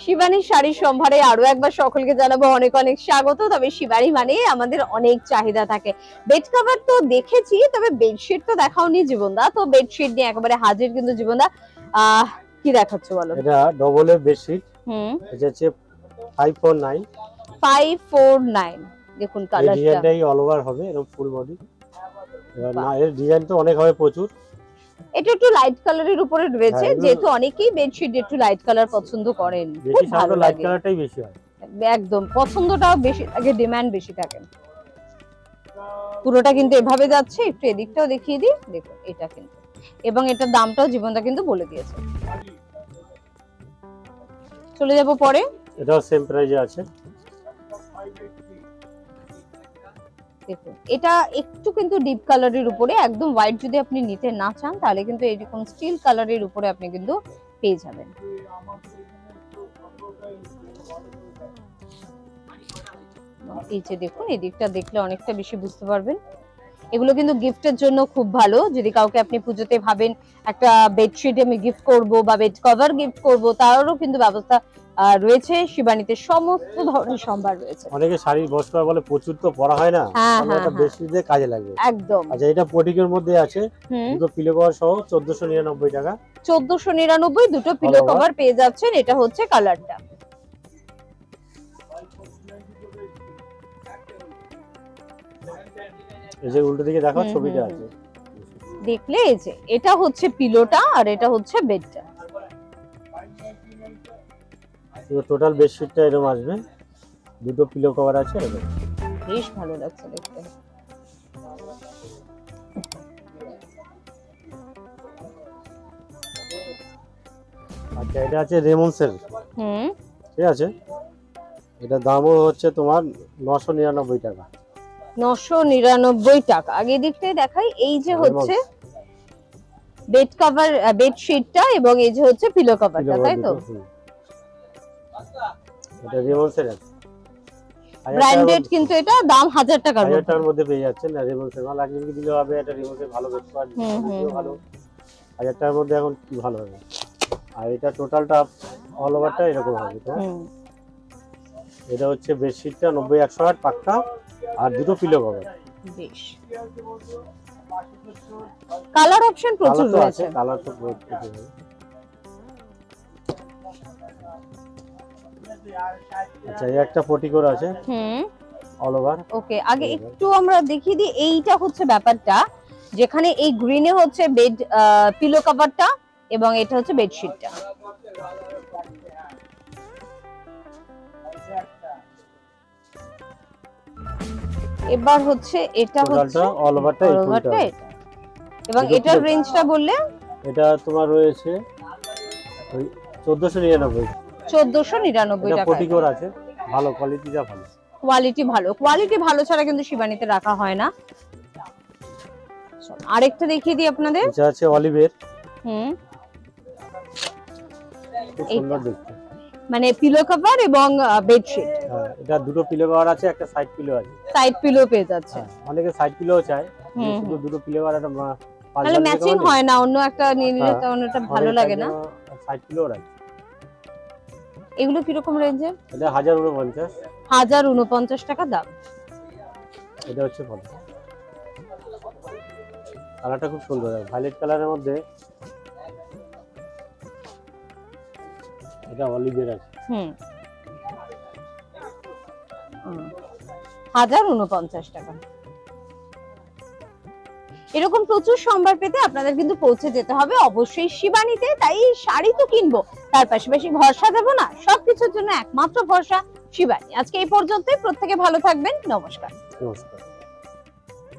শিবানীর শাড়ির সম্ভারে আরো একবার সকলকে জানাবো অনেক অনেক স্বাগত। তবে শিবানী মানে আমাদের অনেক চাহিদা থাকে। বেড কভার তো দেখেছি, তবে বেডশিট তো দেখাওনি জীবনদা। তো বেডশিট নিয়ে একেবারে হাজির কিন্তু জীবনদা। কি দেখাচ্ছ বলো? এটা ডবল এর বেডশিট। এটা হচ্ছে 549 549। দেখুন কালারটা, এই ডিজাইনটাই অল ওভার হবে, এরকম ফুল বডি। না এর ডিজাইন তো অনেক হবে, প্রচুর। এটা একটু লাইট কালারের উপরে রয়েছে, যেহেতু অনেকেই বেডশিট একটু লাইট কালার পছন্দ করেন। বেশি সাধারণত লাইট কালারটাই বেশি হয়, একদম পছন্দটাও বেশি থাকে, ডিমান্ড বেশি থাকে। পুরোটা কিন্তু এভাবে যাচ্ছে, একটু এদিকটাও দেখিয়ে দিই। দেখুন এটা কিন্তু, এবং এটার দামটাও জীবনটা কিন্তু বলে দিয়েছে। চলে যাব পরে। এটাও সেম প্রাইসে আছে। দেখুন এটা একটু কিন্তু ডিপ কালারের উপরে, একদম হোয়াইট যদি আপনি নিতে না চান তাহলে কিন্তু এরকম স্টিল কালারের উপরে আপনি কিন্তু পেয়ে যাবেন। এই যে দেখুন, এই দিকটা দেখলে অনেকটা বেশি বুঝতে পারবেন। এগুলো কিন্তু গিফটের জন্য খুব ভালো। যদি কাউকে আপনি পুজোতে ভাবেন একটা বেডশিট আমি গিফট করব বা বেড কভার গিফট করব, তারও কিন্তু ব্যবস্থা রয়েছে শিবানীতে। সমস্ত ধরনের সম্ভার রয়েছে। অনেকে শাড়ি বস করা বলে প্রচুর তো পরা হয় না, এটা বেশি দিয়ে কাজে লাগবে একদম। আচ্ছা, এটা পটিকের মধ্যে আছে, দুটো পিলো কভার সহ 1499 টাকা। 1499 দুটো পিলো কভার পেয়ে যাচ্ছেন। এটা হচ্ছে কালারটা। এই যে উল্টো দিকে দেখো ছবিটা আছে, দেখলে এই যে এটা হচ্ছে পিলোটা আর এটা হচ্ছে বেডটা। টোটাল বেডশিটটা এরকম আসবে, দুটো পিলো কভার আছে। বেশ ভালো লাগছে দেখতে। আচ্ছা, এটা আছে রেমন্ডসের। ঠিক আছে, এটা দামও হচ্ছে তোমার 999 টাকা। 999 টাকা। আগে দিকটাই দেখাই। এই যে হচ্ছে বেড কভার, বেডশিটটা, এবং এই যে হচ্ছে পিলো কভারটা, তাই তো? এটা রেমন্ডসের আছে, ব্র্যান্ডেড, কিন্তু এটা দাম 1000 টাকার মধ্যে। 1000 টাকার মধ্যে পেয়ে যাচ্ছেন। না রেমন্ডসের মাল একজনকে দিলে হবে, এটা রেমন্ডসের ভালো বেড কভার, ভালো 1000 টাকার মধ্যে এখন কি ভালো হবে। আর এটা টোটালটা অল ওভারটা এরকম হবে। তো এটা হচ্ছে বেডশিটটা 90-108 পাক্কা, আর দুটো পিলো কভার। বেশ, কালার অপশন প্রচুর রয়েছে। কালার তো প্রচুর। আচ্ছা, এই একটা পটিকোর আছে অল ওভার। ওকে, আগে একটু আমরা দেখিয়ে দিই। এইটা হচ্ছে ব্যাপারটা, যেখানে এই গ্রিনে হচ্ছে বেড পিলো কভারটা এবং এটা হচ্ছে বেডশিটটা। এবার হচ্ছে এটা হচ্ছে অল ওভারটা এটা, এবং এটার রেঞ্জটা বললে? এটা তোমার রয়েছে ওই 1499। 1499 টাকা। পটিকোর আছে, ভালো কোয়ালিটিটা ভালো। কোয়ালিটি ভালো ছাড়া কিন্তু শিবানীতে রাখা হয় না। আরেকটা দেখিয়ে দিই আপনাদের। এটা আছে অলিভের। সুন্দর দেখতে, মানে পিলো কভার এবং বেডশিট। হ্যাঁ, এটা দুটো পিলো কভার আছে, একটা সাইড পিলো আছে। সাইড পিলো পেয়ে যাচ্ছে। অনেকে সাইড পিলো চায়, শুধু দুটো পিলো কভার একটা তাহলে ম্যাচিং হয় না, অন্য একটা নিয়ে নিলে তখন এটা ভালো লাগে না। সাইড পিলো আছে। এগুলো কি রকম রেঞ্জে? এটা 1049। 1049 টাকা দাম। এটা হচ্ছে ভালো, কালারটা খুব সুন্দর, ভায়োলেট কালারের মধ্যে। এটা অলিভের আছে। 1049 টাকা। এরকম প্রচুর সম্ভার পেতে আপনাদের কিন্তু পৌঁছে যেতে হবে অবশ্যই শিবানীতে। তাই শাড়ি তো কিনবো, তার পাশাপাশি ঘর সাজাবো না, সবকিছুর জন্য একমাত্র ভরসা শিবানী। আজকে এই পর্যন্তই। প্রত্যেকে ভালো থাকবেন। নমস্কার।